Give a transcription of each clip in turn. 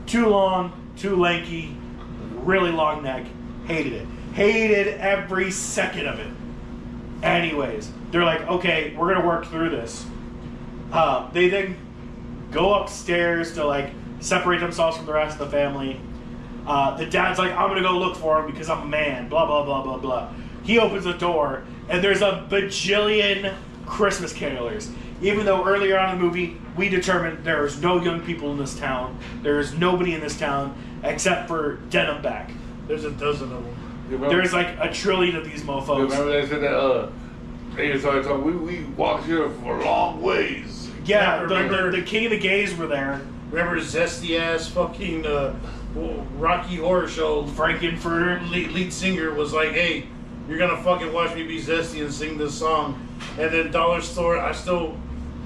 Too long, too lanky, really long neck. Hated it. Hated every second of it. Anyways, they're like, okay, we're gonna work through this. They then go upstairs to like separate themselves from the rest of the family. The dad's like, I'm gonna go look for him because I'm a man, blah, blah, blah, blah, blah. He opens the door, and there's a bajillion Christmas carolers. Even though earlier on in the movie, we determined there's no young people in this town. There's nobody in this town except for Denim Back. There's a dozen of them. There's like a trillion of these mofos. Remember they said that, they started talking, we walked here for long ways. Yeah, the King of the Gays were there. Remember zesty ass fucking Rocky Horror Show Frankenfurter lead singer was like, hey, you're gonna fucking watch me be zesty and sing this song. And then Dollar Store,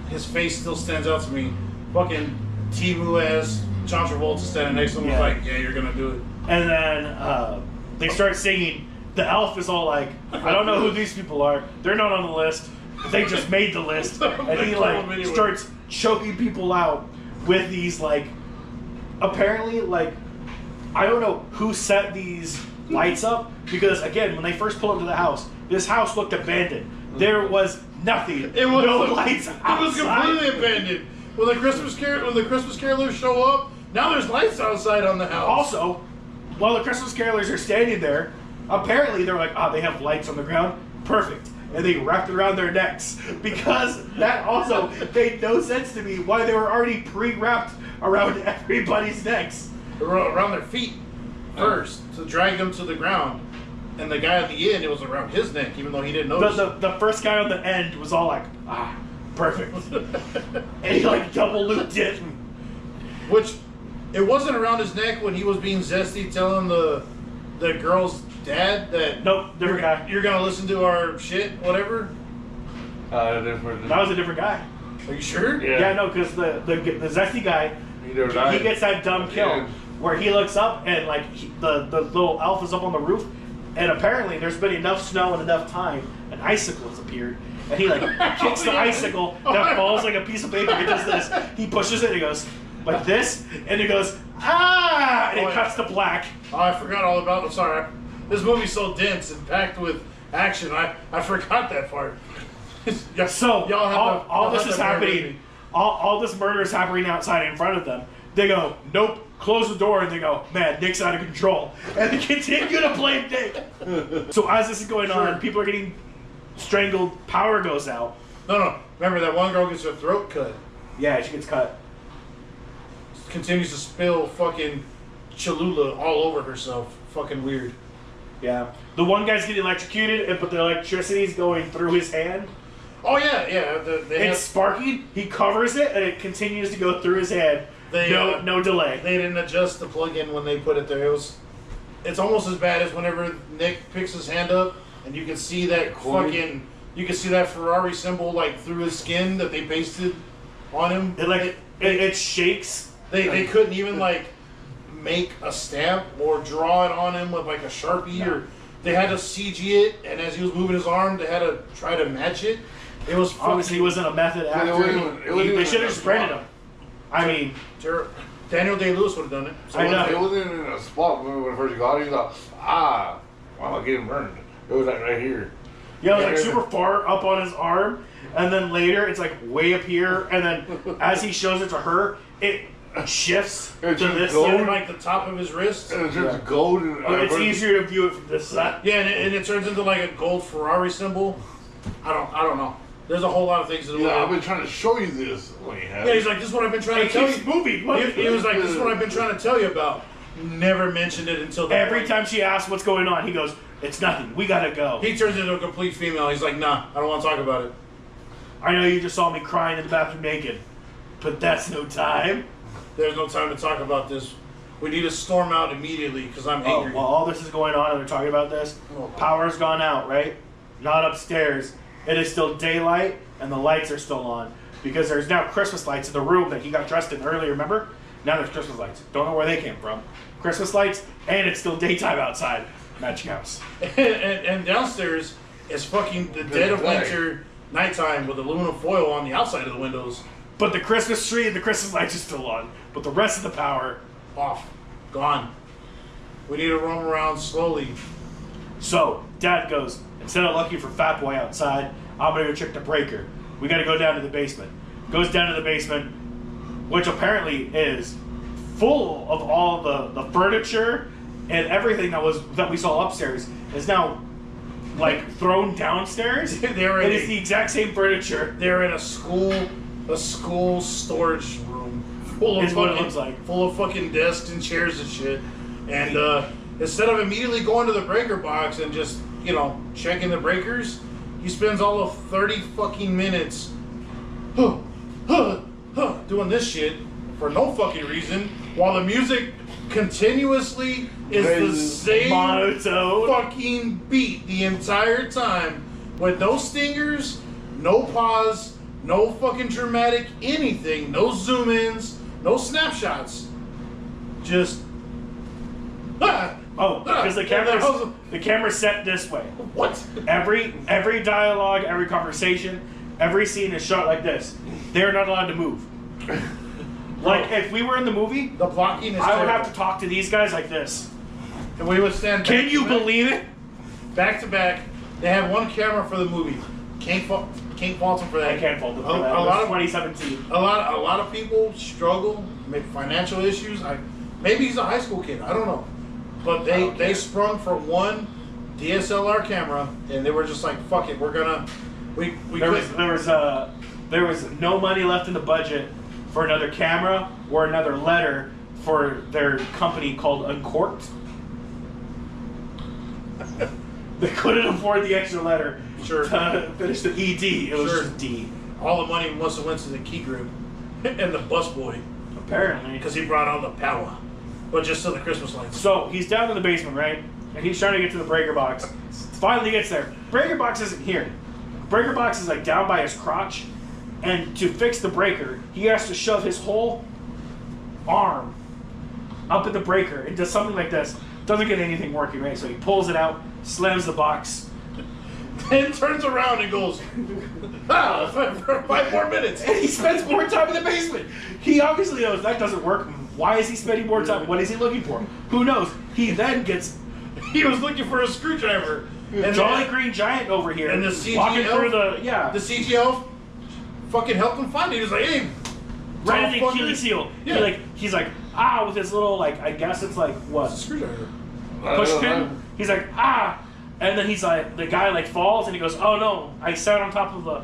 his face still stands out to me. Fucking Timu ass John Travolta standing next to him was like, yeah, you're gonna do it. And then they start singing. The elf is all like, I don't know who these people are. They're not on the list. They just made the list. And he like starts choking people out with these like, apparently like, I don't know who set these lights up, because again, when they first pull up to the house, this house looked abandoned. There was nothing. It was no lights outside. It was completely abandoned. When the Christmas carolers show up, now there's lights outside on the house. Also, while the Christmas carolers are standing there, apparently they're like, they have lights on the ground. Perfect. And they wrapped it around their necks, because that also made no sense to me why they were already pre-wrapped around everybody's necks. Around their feet first to drag them to the ground. And the guy at the end, it was around his neck, even though he didn't notice. The first guy on the end was all like, perfect. And he like double looped it. Which, it wasn't around his neck when he was being zesty telling the girl's dad that... Nope, different guy. You're going to listen to our shit, whatever? That was a different guy. Are you sure? Yeah, no, because the zesty guy, he gets that dumb kill where he looks up and like the little elf is up on the roof, and apparently there's been enough snow and enough time, an icicle has appeared, and he like kicks the icicle that falls like a piece of paper. He does this. He pushes it and he goes like this, and he goes, and it cuts to black. Oh, I forgot all about it. I'm sorry. This movie's so dense and packed with action. I forgot that part. So all this is happening. All this murder is happening outside in front of them. They go, nope. Close the door, and they go, man, Nick's out of control. And they continue to blame Nick. So as this is going on, people are getting strangled, power goes out. No. Remember that one girl gets her throat cut. Yeah, she gets cut. Continues to spill fucking Cholula all over herself. Fucking weird. Yeah. The one guy's getting electrocuted, but the electricity's going through his hand. Oh, yeah. It's sparking. He covers it, and it continues to go through his hand. No delay. They didn't adjust the plug-in when they put it there. It's almost as bad as whenever Nick picks his hand up and you can see that Ferrari symbol like through his skin that they pasted on him. It shakes. They couldn't even like make a stamp or draw it on him with like a Sharpie, or they had to CG it, and as he was moving his arm they had to try to match it. It was obviously he wasn't a method actor. They should have just branded him. I mean, Daniel Day-Lewis would have done it. So it wasn't in a spot when first got it. He thought, why am I getting burned? It was like right here. Yeah, it was like super far up on his arm, and then later it's like way up here, and then as he shows it to her, it shifts to this side, like the top of his wrist. And it turns gold. It's easier to view it from this side. Yeah, and it turns into like a gold Ferrari symbol. I don't know. There's a whole lot of things that I've been trying to show you this. Yeah, he's like, this is what I've been trying to tell you. He was like, this is what I've been trying to tell you about. Never mentioned it until that Every time she asks what's going on, he goes, it's nothing. We gotta go. He turns into a complete female. He's like, nah, I don't want to talk about it. I know you just saw me crying in the bathroom naked, but that's no time. There's no time to talk about this. We need to storm out immediately because I'm angry. While all this is going on and they're talking about this, power's gone out, right? Not upstairs. It is still daylight, and the lights are still on. Because there's now Christmas lights in the room that he got dressed in earlier, remember? Now there's Christmas lights. Don't know where they came from. Christmas lights, and it's still daytime outside. Magic House. and downstairs is fucking the dead of winter nighttime with aluminum foil on the outside of the windows. But the Christmas tree and the Christmas lights are still on. But the rest of the power off, gone. We need to roam around slowly. So, Dad goes, instead of looking for Fat Boy outside, I'm going to go check the breaker. We got to go down to the basement. Goes down to the basement, which apparently is full of all the furniture and everything that we saw upstairs is now like thrown downstairs. It is the exact same furniture. They're in a school storage room full of what it looks like. Full of fucking desks and chairs and shit. And instead of immediately going to the breaker box and just, checking the breakers, he spends all of 30 fucking minutes doing this shit for no fucking reason while the music continuously is the same monotone fucking beat the entire time with no stingers, no pause, no fucking dramatic anything, no zoom ins, no snapshots. Just because the camera's set this way. What? Every dialogue, every conversation, every scene is shot like this. They're not allowed to move. Like if we were in the movie, the blocking is I would have to talk to these guys like this. And we would stand. Can you believe it? Back to back. They have one camera for the movie. Can't fault them for that. I can't fault them for that. A lot of 2017. A lot of people struggle, make financial issues. Maybe he's a high school kid. I don't know. But they sprung for one DSLR camera and they were just like, fuck it, we're gonna there was no money left in the budget for another camera or another letter for their company called Uncorked. They couldn't afford the extra letter to finish the ED. It was just D. All the money must have went to the key group and the busboy. Apparently. Because he brought all the power. But just to the Christmas lights. So he's down in the basement, right? And he's trying to get to the breaker box. Finally gets there. Breaker box isn't here. Breaker box is like down by his crotch. And to fix the breaker, he has to shove his whole arm up in the breaker and does something like this. Doesn't get anything working, right? So he pulls it out, slams the box, then turns around and goes, for 5 more minutes. And he spends more time in the basement. He obviously knows that doesn't work. Why is he spending more time? What is he looking for? Who knows? He then gets... He was looking for a screwdriver. And Jolly Green Giant over here. And the CG walking elf, through the CG elf fucking helped him find it. He was like, hey, right at the Achilles heel. Yeah. He's like, with his little, I guess it's like, what? It's a screwdriver. Push pin. He's like, and then he's like, the guy falls and he goes, oh no, I sat on top of the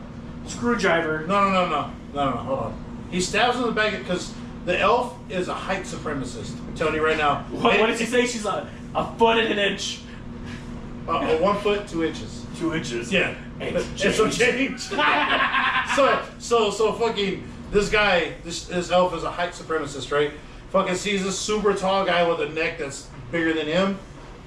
screwdriver. No, hold on. He stabs him in the back because the elf is a height supremacist. I'm telling you right now. What did he say? She's a foot and an inch. 1 foot, 2 inches. 2 inches. Yeah. It's some change. so fucking this guy, this elf is a height supremacist, right? Fucking sees this super tall guy with a neck that's bigger than him,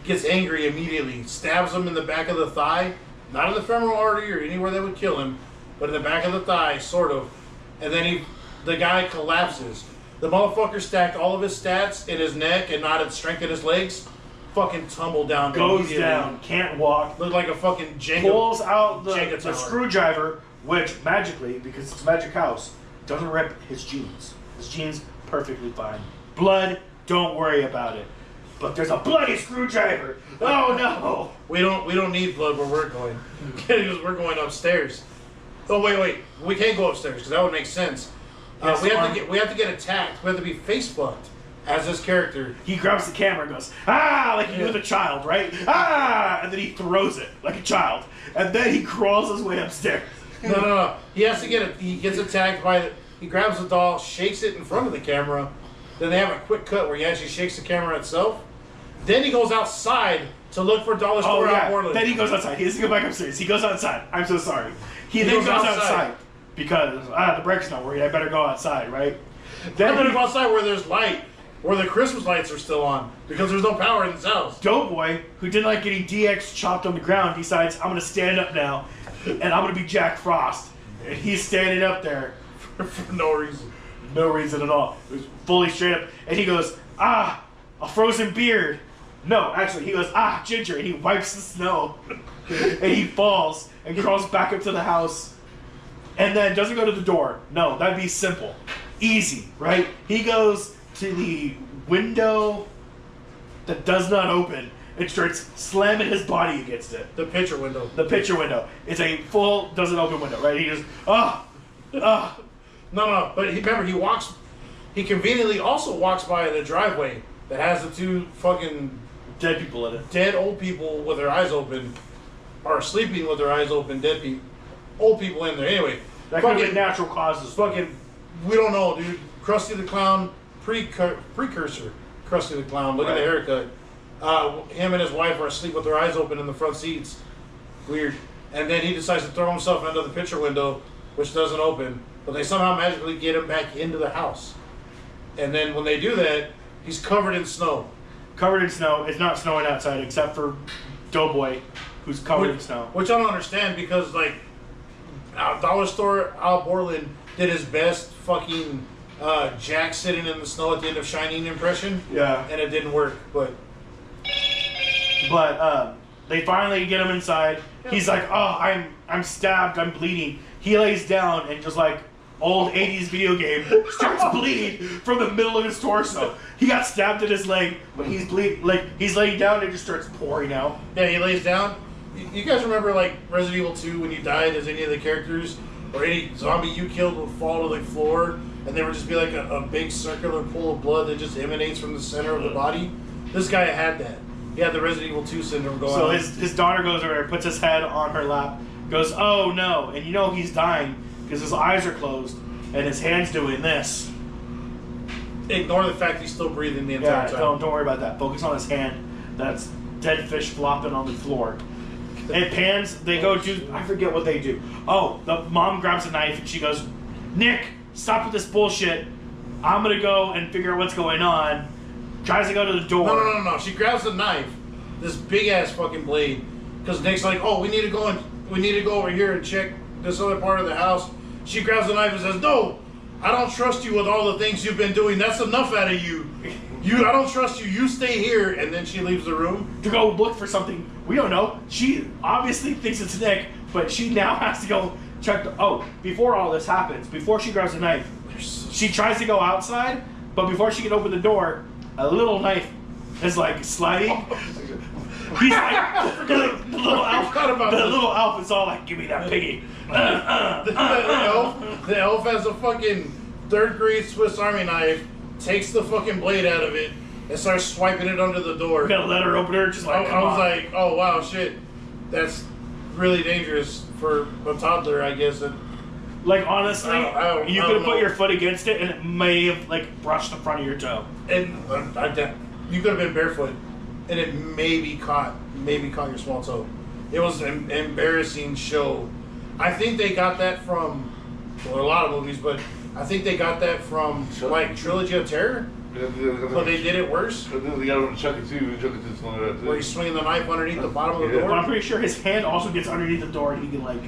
gets angry immediately, stabs him in the back of the thigh, not in the femoral artery or anywhere that would kill him, but in the back of the thigh, sort of. And then the guy collapses. The motherfucker stacked all of his stats in his neck and not his strength in his legs. Fucking tumble down. Goes down. Can't walk. Looked like a fucking Jenga. Pulls out the screwdriver, which magically, because it's a magic house, doesn't rip his jeans. His jeans perfectly fine. Blood, don't worry about it. But there's a bloody screwdriver. Oh no! We don't need blood where we're going. We're going upstairs. Oh wait. We can't go upstairs because that would make sense. We have to get attacked. We have to be face fucked as this character. He grabs the camera and goes, like you do with a child, right? And then he throws it like a child. And then he crawls his way upstairs. No. He has to he gets attacked he grabs the doll, shakes it in front of the camera. Then they have a quick cut where he actually shakes the camera itself. Then he goes outside to look for Dollar Store out Portland. Then he goes outside. He doesn't go back upstairs. He goes outside. I'm so sorry. He then goes outside because the breaker's not worried. I better go outside, right? Then I'm gonna go outside where there's light, where the Christmas lights are still on because there's no power in this house. Doughboy, who didn't like getting DX chopped on the ground, decides I'm gonna stand up now, and I'm gonna be Jack Frost, and he's standing up there for no reason. No reason at all. It was fully straight up, and he goes, a frozen beard. No, actually, he goes, ginger, and he wipes the snow, and he falls and crawls back up to the house, and then doesn't go to the door. No, that'd be simple. Easy, right? He goes to the window that does not open and starts slamming his body against it. The picture window. The picture window. It's a full doesn't open window, right? He just No. But remember, he conveniently also walks by the driveway that has the two fucking dead people in it. Dead old people with their eyes open, or sleeping with their eyes open. Dead people, old people in there. Anyway, that could be natural causes. Fucking, we don't know, dude. Krusty the Clown, precursor. Krusty the Clown. Look at the haircut. Him and his wife are asleep with their eyes open in the front seats. Weird. And then he decides to throw himself into the picture window, which doesn't open. But they somehow magically get him back into the house. And then when they do that, he's covered in snow. Covered in snow. It's not snowing outside except for Doughboy, who's covered in snow. Which I don't understand because, like, Dollar Store Al Borland did his best fucking Jack sitting in the snow at the end of Shining impression. Yeah. And it didn't work, but they finally get him inside. He's like, oh, I'm stabbed, I'm bleeding. He lays down and just like old 80s video game starts bleeding from the middle of his torso. He got stabbed in his leg, but he's bleeding. Like he's laying down and it just starts pouring out. Yeah, he lays down. You guys remember like Resident Evil 2 when you died as any of the characters or any zombie you killed would fall to the floor and there would just be like a big circular pool of blood that just emanates from the center of the body? This guy had that. He had the Resident Evil 2 syndrome going on. So his daughter goes over there, puts his head on her lap, goes, oh no, and you know he's dying because his eyes are closed and his hand's doing this. Ignore the fact he's still breathing the entire time. Don't worry about that. Focus on his hand. That's dead fish flopping on the floor. It pans, they go do, I forget what they do. Oh, the mom grabs a knife and she goes, Nick, stop with this bullshit. I'm going to go and figure out what's going on. Tries to go to the door. No. She grabs a knife, this big ass fucking blade, because Nick's like, oh, we need to go over here and check this other part of the house. She grabs the knife and says, no, I don't trust you with all the things you've been doing. That's enough out of you. I don't trust you. You stay here. And then she leaves the room to go look for something. We don't know. She obviously thinks it's Nick, but she now has to go check. Before all this happens, before she grabs a knife, she tries to go outside, but before she can open the door, a little knife is like sliding. He's like, the little elf is all like, give me that piggy. The elf has a fucking 3rd grade Swiss Army knife, takes the fucking blade out of it, and starts swiping it under the door. Got a letter opener, just like, I was like, oh wow, shit. That's really dangerous for a toddler, I guess. Like, honestly, you could have put your foot against it and it may have, like, brushed the front of your toe. And you could have been barefoot and it maybe caught your small toe. It was an embarrassing show. I think they got that from, well, a lot of movies, but I think they got that from, like, Trilogy of Terror. But they did it worse. They got it from Chucky too. Chucky did something like that. Where he's swinging the knife underneath the bottom of the door. But I'm pretty sure his hand also gets underneath the door and he can, like...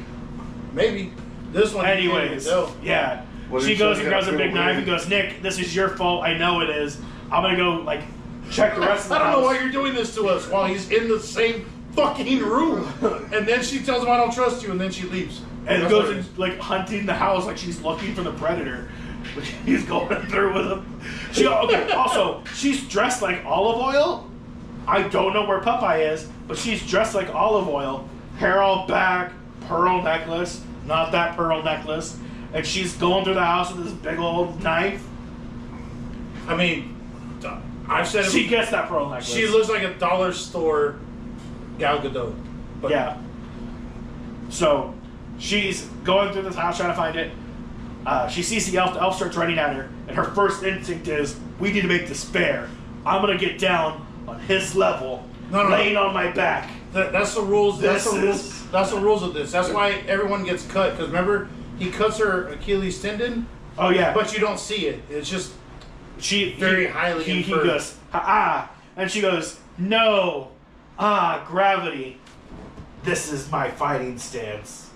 Maybe. This one. Anyways, yeah. She goes and grabs a big knife and goes, Nick, this is your fault. I know it is. I'm going to go, like, check the rest of the house. I don't know why you're doing this to us while he's in the same fucking room. And then she tells him, I don't trust you, and then she leaves. And goes and, like, hunting the house like she's looking for the predator. He's going through with him. Also, she's dressed like Olive Oil. I don't know where Popeye is, but she's dressed like Olive Oil. Hair all back, pearl necklace. Not that pearl necklace. And she's going through the house with this big old knife. I mean, I've said it. She gets that pearl necklace. She looks like a dollar store Gal Gadot. But yeah. So, she's going through this house trying to find it. She sees the elf. The elf starts running at her. And her first instinct is, we need to make this fair. I'm going to get down on his level, laying on my back. That's the rules. That's the rules of this. That's why everyone gets cut. Because remember, he cuts her Achilles tendon. Oh yeah. But you don't see it. It's just very highly inferred. He goes, and she goes, no, gravity. This is my fighting stance.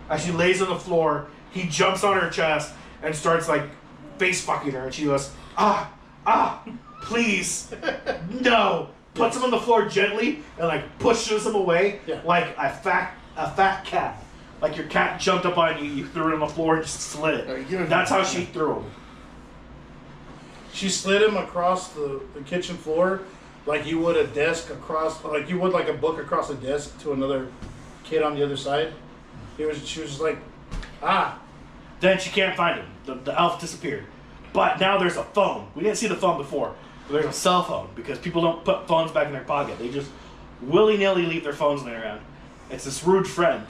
As she lays on the floor, he jumps on her chest and starts like face fucking her, and she goes, please, no. Puts him on the floor gently and like pushes him away like a fat cat. Like your cat jumped up on you, you threw it on the floor and just slid it. That's how she threw him. She slid him across the kitchen floor like you would a desk across, like you would like a book across a desk to another kid on the other side. She was just like, ah. Then she can't find him. The elf disappeared. But now there's a phone. We didn't see the phone before. But there's a cell phone because people don't put phones back in their pocket. They just willy-nilly leave their phones laying around. It's this rude friend.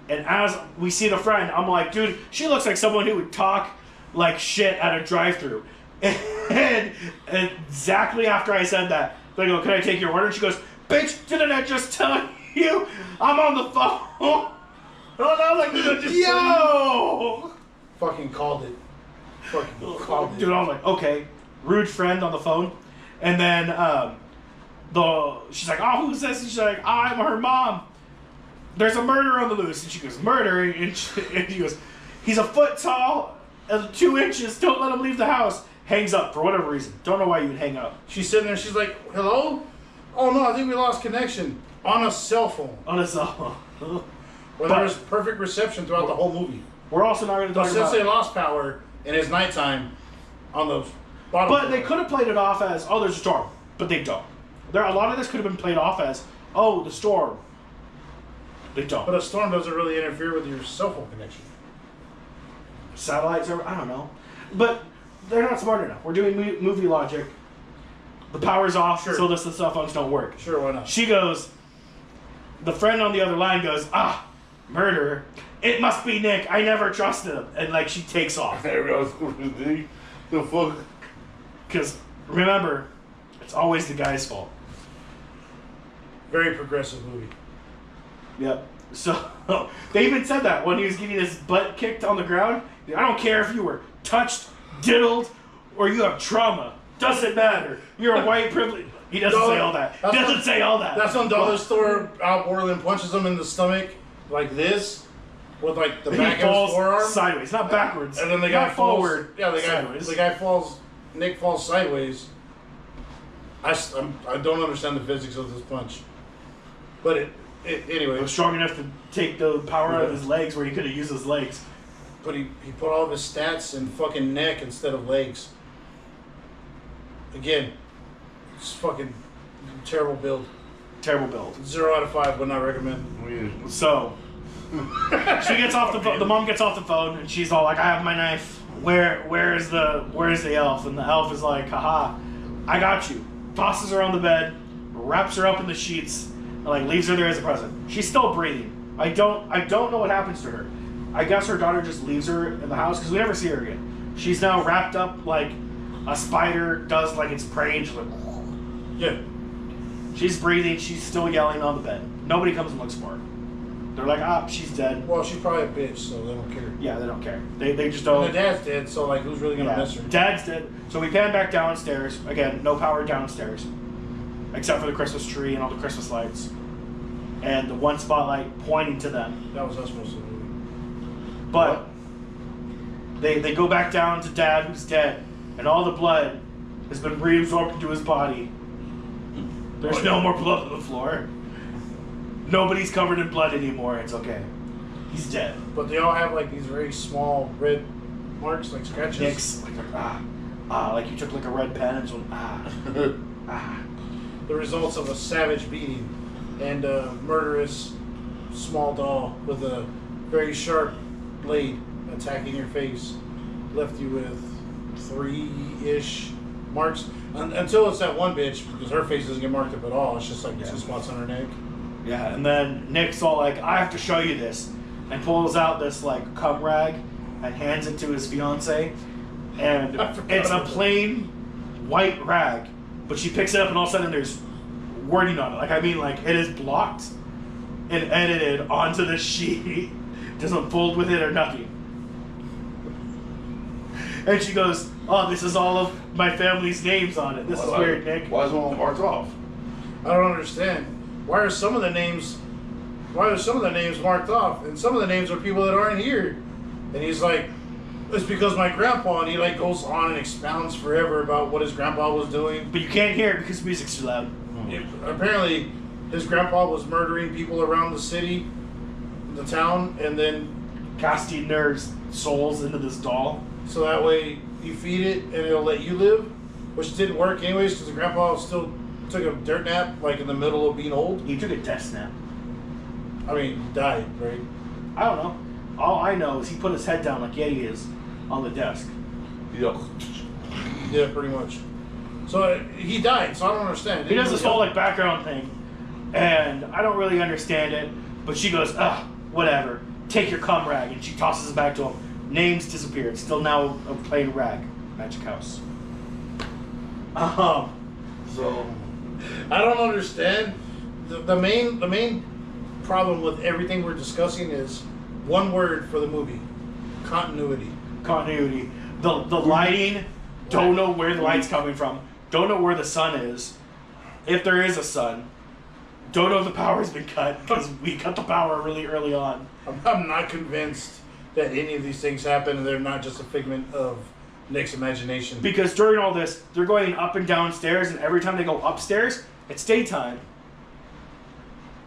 And as we see the friend, I'm like, dude, she looks like someone who would talk like shit at a drive-thru. And exactly after I said that, they go, can I take your order? And she goes, bitch, didn't I just tell you I'm on the phone? Oh, like, yo! Fucking called it. Fucking called it. Dude, I was like, okay, rude friend on the phone. And then she's like, oh, who's this? And she's like, I'm her mom. There's a murderer on the loose. And she goes, murder? And she goes, he's a foot tall and 2 inches. Don't let him leave the house. Hangs up for whatever reason. Don't know why you would hang up. She's sitting there. She's like, hello? Oh, no, I think we lost connection. On a cell phone. On a cell phone. Where there was perfect reception throughout the whole movie. We're also not going to talk about... Since they lost power and it's nighttime on the bottom But they could have played it off as, oh, there's a storm. But they don't. A lot of this could have been played off as, oh, the storm. They don't. But a storm doesn't really interfere with your cell phone connection. Satellites, I don't know. But they're not smart enough. We're doing movie logic. The power's off, sure. So the cell phones don't work. Sure, why not? She goes, the friend on the other line goes, murderer. It must be Nick. I never trusted him. And like she takes off. The fuck? Because remember, it's always the guy's fault. Very progressive movie. Yep. So they even said that when he was getting his butt kicked on the ground. I don't care if you were touched, diddled, or you have trauma. Doesn't matter. You're a white privilege. He doesn't say all that. He doesn't say all that. That's when Dollar Store Al Borland punches him in the stomach like this, with like the back of his forearm sideways, not backwards. And then the guy falls forward. Yeah, sideways. the guy falls. Nick falls sideways. I don't understand the physics of this punch, but anyway. He was strong enough to take the power out of his legs where he could have used his legs. But he put all of his stats in fucking neck instead of legs. Again, it's fucking terrible build. Terrible build. 0 out of 5 would not recommend. So she gets off the phone. The mom gets off the phone and she's all like, I have my knife. Where is the elf? And the elf is like, haha, I got you. Tosses her on the bed, wraps her up in the sheets, and like leaves her there as a present. She's still breathing. I don't know what happens to her. I guess her daughter just leaves her in the house because we never see her again. She's now wrapped up like a spider does, like it's praying. She's like, yeah. She's breathing. She's still yelling on the bed. Nobody comes and looks for her. They're like, she's dead. Well, she's probably a bitch, so they don't care. Yeah, they don't care. They just don't. And the dad's dead, so like, who's really gonna miss her? Dad's dead. So we pan back downstairs. Again, no power downstairs, except for the Christmas tree and all the Christmas lights, and the one spotlight pointing to them. That was us most of the movie. But they go back down to Dad, who's dead, and all the blood has been reabsorbed into his body. There's no more blood on the floor. Nobody's covered in blood anymore. It's okay. He's dead. But they all have like these very small red marks, like scratches. Nicks, like you took like a red pen and The results of a savage beating and a murderous small doll with a very sharp blade attacking your face left you with 3-ish marks until it's that one bitch, because her face doesn't get marked up at all. It's just like 2 spots on her neck. Yeah, and then Nick's all like, I have to show you this, and pulls out this like cum rag and hands it to his fiance, and it's a plain white rag, but she picks it up and all of a sudden there's wording on it. Like, I mean, like it is blocked and edited onto the sheet. Doesn't fold with it or nothing. And she goes, oh, this is all of my family's names on it. This is weird, Nick. Why is one marked off? I don't understand. Why are some of the names marked off? And some of the names are people that aren't here. And he's like, it's because my grandpa, and he like goes on and expounds forever about what his grandpa was doing. But you can't hear it because the music's too loud. Apparently, his grandpa was murdering people around the city, the town, and then casting their souls into this doll. So that way you feed it and it'll let you live. which didn't work anyways because the grandpa still took a dirt nap, like in the middle of being old. He took a death snap. I mean, died, right? I don't know. All I know is he put his head down like Yeti is on the desk. Yeah. Yeah, pretty much. So he died, so I don't understand. He does this whole like background thing, and I don't really understand it. But she goes, whatever. Take your cum rag, and she tosses it back to him. Names disappeared. Still now a plain rag. Magic House. So I don't understand. The main problem with everything we're discussing is one word for the movie: continuity. Continuity. The lighting. Don't know where the light's coming from. Don't know where the sun is. If there is a sun. Don't know if the power's been cut because we cut the power really early on. I'm not convinced that any of these things happen and they're not just a figment of Nick's imagination. Because during all this, they're going up and down stairs, and every time they go upstairs, it's daytime.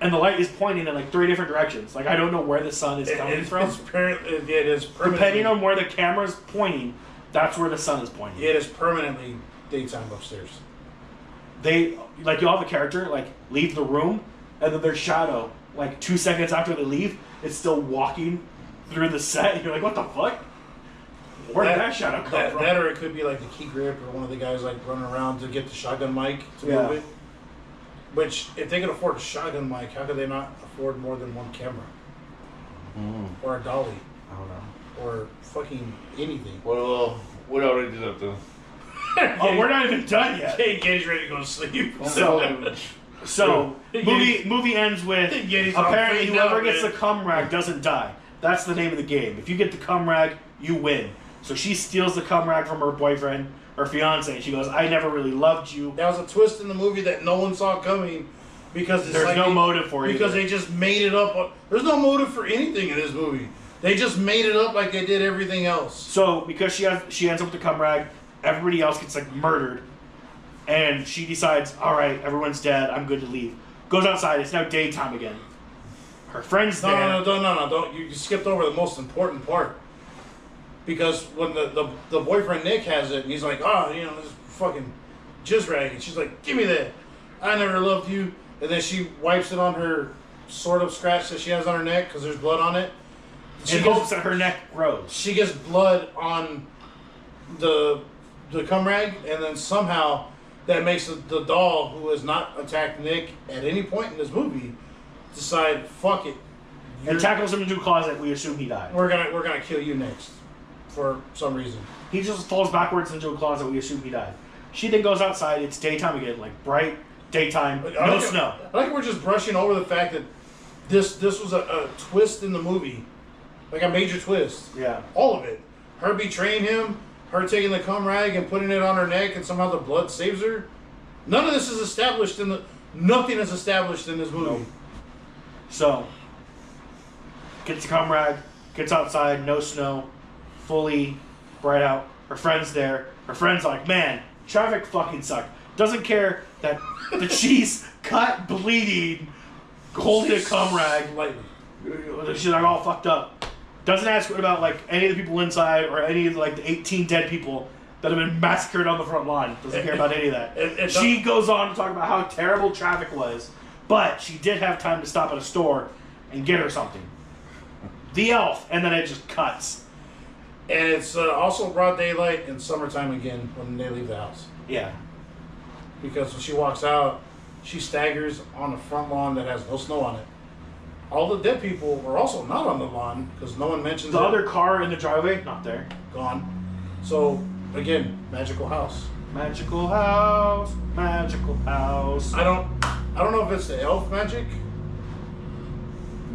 And the light is pointing in like 3 different directions. Like, I don't know where the sun is coming from. It is permanently, depending on where the camera's pointing, that's where the sun is pointing. It is permanently daytime upstairs. They, like, you'll have the character, like, leave the room, and then their shadow, like, 2 seconds after they leave, it's still walking through the set. And you're like, what the fuck? Where did that shadow come from? That or it could be like the key grip or one of the guys like running around to get the shotgun mic to move it. Which, if they could afford a shotgun mic, how could they not afford more than one camera? Or a dolly? I don't know. Or fucking anything. well, we already did that then. Oh, we're not even done yet. Getty's ready to go to sleep. So movie ends with Getty's all apparently faded whoever out, gets man. the cum rag doesn't die. That's the name of the game. If you get the cum rag, you win. So she steals the cum rag from her boyfriend or fiance, and she goes, "I never really loved you." That was a twist in the movie that no one saw coming because it's There's like no motive for it. because they just made it up. There's no motive for anything in this movie. They just made it up like they did everything else. So because she ends up with the cum rag, everybody else gets like murdered, and she decides, all right, everyone's dead. I'm good to leave. Goes outside. It's now daytime again. Her friend's there. No, don't. You skipped over the most important part. Because when the boyfriend Nick has it, and he's like, this fucking jizz rag, and she's like, give me that. I never loved you. And then she wipes it on her sort of scratch that she has on her neck because there's blood on it. She hopes that her neck grows. She gets blood on the cum rag, and then somehow that makes the doll, who has not attacked Nick at any point in this movie, decide, fuck it. And tackles him into a closet. We assume he died. We're gonna kill you next. For some reason. He just falls backwards into a closet. We assume he died. She then goes outside. It's daytime again, like bright daytime, no snow. I like we're just brushing over the fact that this was a twist in the movie. Like a major twist. Yeah. All of it. Her betraying him, her taking the cum rag and putting it on her neck, and somehow the blood saves her. None of this is established nothing is established in this movie. Nope. So, gets the cum rag, gets outside, no snow, fully bright out. Her friend's there. Her friend's like, man, traffic fucking sucked. Doesn't care that she's cut, bleeding, holding a cum rag. She's like all fucked up. Doesn't ask about like any of the people inside or any of like the 18 dead people that have been massacred on the front line. Doesn't care about any of that. She goes on to talk about how terrible traffic was, but she did have time to stop at a store and get her something. The elf, and then it just cuts. And it's also broad daylight in summertime again when they leave the house. Yeah. Because when she walks out, she staggers on the front lawn that has no snow on it. All the dead people were also not on the lawn because no one mentions the other car in the driveway, not there. Gone. So, again, magical house. Magical house, magical house. I don't know if it's the elf magic.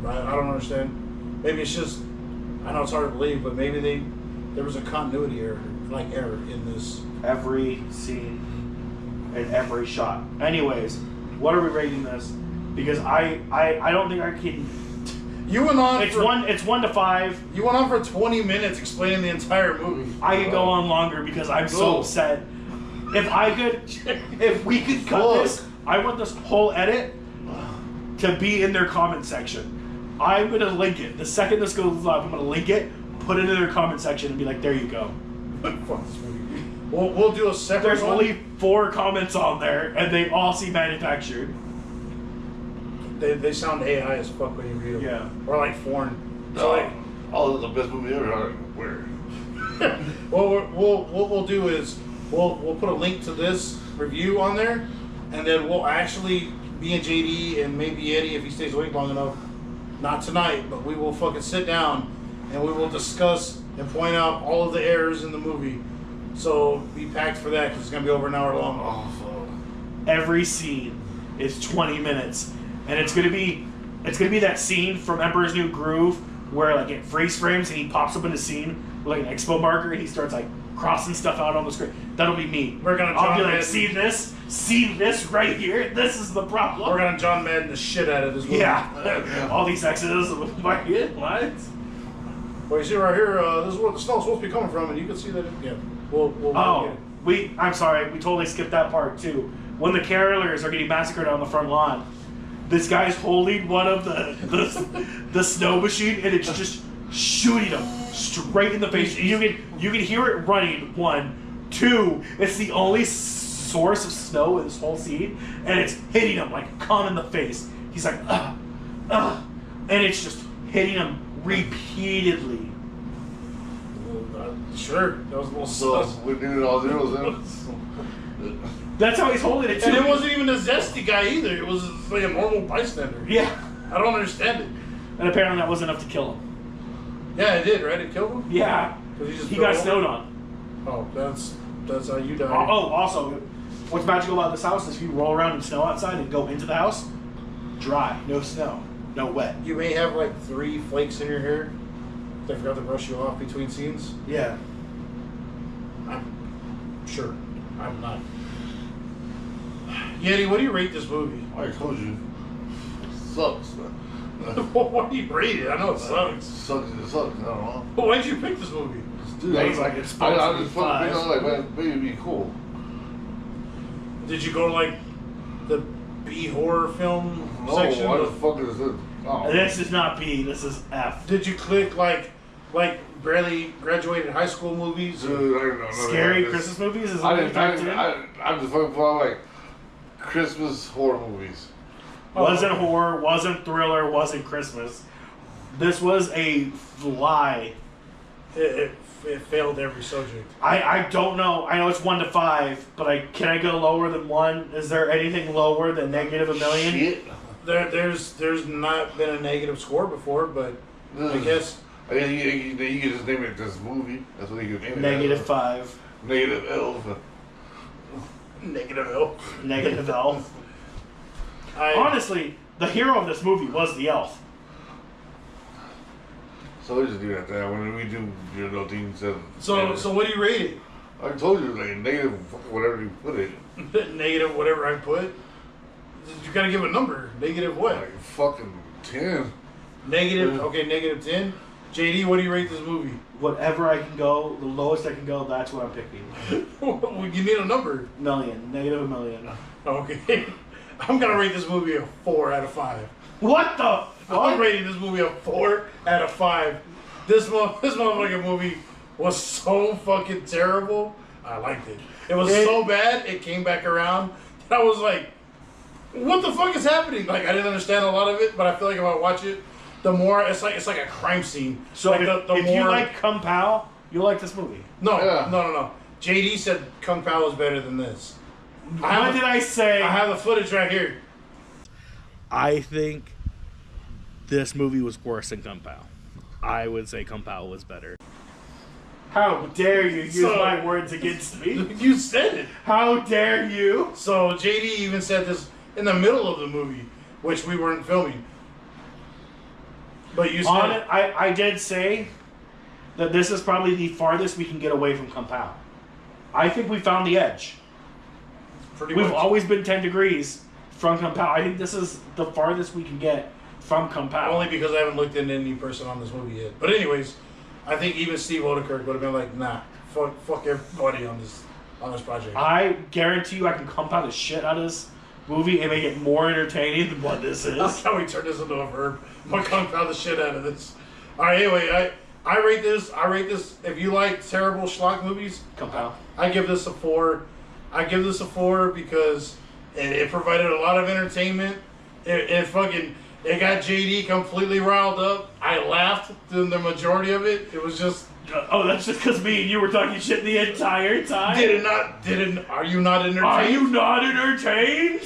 I don't understand. Maybe it's just, I know it's hard to believe, but maybe there was a continuity error in this. Every scene and every shot. Anyways, what are we rating this? Because I don't think I can. You went on. It's 1 to 5. You went on for 20 minutes explaining the entire movie. I could go on longer because I'm so upset. If we could cut this, I want this whole edit to be in their comment section. I'm gonna link it. The second this goes live, I'm gonna link it, put it in their comment section, and be like, "There you go." Fuck this movie. We'll do a separate There's one. only 4 comments on there, and they all seem manufactured. They sound AI as fuck when you read them. Yeah. Or like foreign. So like, oh, this is the best movie ever. Where? what we'll do is we'll put a link to this review on there, and then we'll actually, me and JD and maybe Eddie if he stays awake long enough, not tonight, but we will fucking sit down and we will discuss and point out all of the errors in the movie. So be packed for that because it's gonna be over an hour long. Every scene is 20 minutes, and it's gonna be that scene from Emperor's New Groove where like it freeze frames and he pops up in the scene with like an expo marker and he starts like crossing stuff out on the screen. That'll be me. We're gonna I'll John be like, Madden. see this right here. This is the problem. We're gonna John Madden the shit out of this movie. Yeah. All these X's. What? Well, you see right here, this is where the snow's supposed to be coming from, and you can see that. Yeah. We'll I'm sorry, we totally skipped that part too. When the carolers are getting massacred on the front lawn, this guy's holding one of the snow machine, and it's just shooting him straight in the face. You can hear it running. 1, 2. It's the only source of snow in this whole scene, and it's hitting him like cum in the face. He's like, and it's just hitting him repeatedly. Sure, that was a little So sus. we needed all zeros then. That's how he's holding it too. And it wasn't even a zesty guy either. It was like a normal bystander. Yeah. I don't understand it. And apparently that wasn't enough to kill him. Yeah, it did, right? It killed him? Yeah. 'Cause He got snowed on. Oh, that's how you die. Oh, also, what's magical about this house is if you roll around in snow outside and go into the house, dry, no snow, no wet. You may have like 3 flakes in your hair. They forgot to brush you off between scenes. Yeah. I'm sure. I'm not. Yeti, what do you rate this movie? I told you. Sucks, man. What do you rate it? I know it sucks. Sucks. It sucks. I don't know. But why'd you pick this movie? Dude, He's like, it's supposed I to be just fucking five. like, man, baby, be cool. Did you go to like the B horror film No, section? why the fuck is this? Oh. This is not B, this is F. Did you click like barely graduated high school movies? Dude, I don't know. Scary Christmas movies? Is I'm what you typed in? just fucking for like Christmas horror movies. Wasn't horror, wasn't thriller, wasn't Christmas. This was a fly. It failed every subject. I don't know. I know it's 1 to 5, but can I go lower than 1? Is there anything lower than -1 million? Shit. There's not been a negative score before, but I guess I guess you can just name it this movie. That's what you can name it. -5. Negative L. negative L. Negative elf. Honestly, the hero of this movie was the elf. So we just do that there when we do your little things. So what do you rate it? I told you like negative whatever you put it. Negative whatever I put. You gotta give a number. Negative what? Like fucking 10. Negative. Okay, -10. JD, what do you rate this movie? Whatever I can go, the lowest I can go, that's what I'm picking. You need a number. Million. -1 million. Okay. I'm gonna rate this movie a 4 out of 5. What the I'm rating this movie a 4 out of 5. This motherfucking movie was so fucking terrible. I liked it. It was so bad, it came back around. I was like, what the fuck is happening? Like, I didn't understand a lot of it, but I feel like if I watch it, the more it's like a crime scene. So like if you like Kung Pao, you'll like this movie. No. JD said Kung Pao is better than this. What did I say? I have the footage right here. I think this movie was worse than Kung Pao. I would say Kung Pao was better. How dare you use my words against me? You said it. How dare you? So JD even said this in the middle of the movie, which we weren't filming. But you said I did say that this is probably the farthest we can get away from Kung Pao. I think we found the edge. We've always been 10 degrees from Kung Pao. I think this is the farthest we can get from Kung Pao. Only because I haven't looked into any person on this movie yet. But anyways, I think even Steve Odekirk would have been like, nah, fuck everybody on this project. I guarantee you I can Kung Pao the shit out of this movie and make it more entertaining than what this is. That's how we turn this into a verb. I'm gonna Kung Pao the shit out of this. Alright, anyway, I rate this. If you like terrible schlock movies, Compile. I give this a 4. I give this a 4 because it provided a lot of entertainment. It got JD completely riled up. I laughed through the majority of it. It was just. Oh, that's just because me and you were talking shit the entire time? Are you not entertained? Are you not entertained?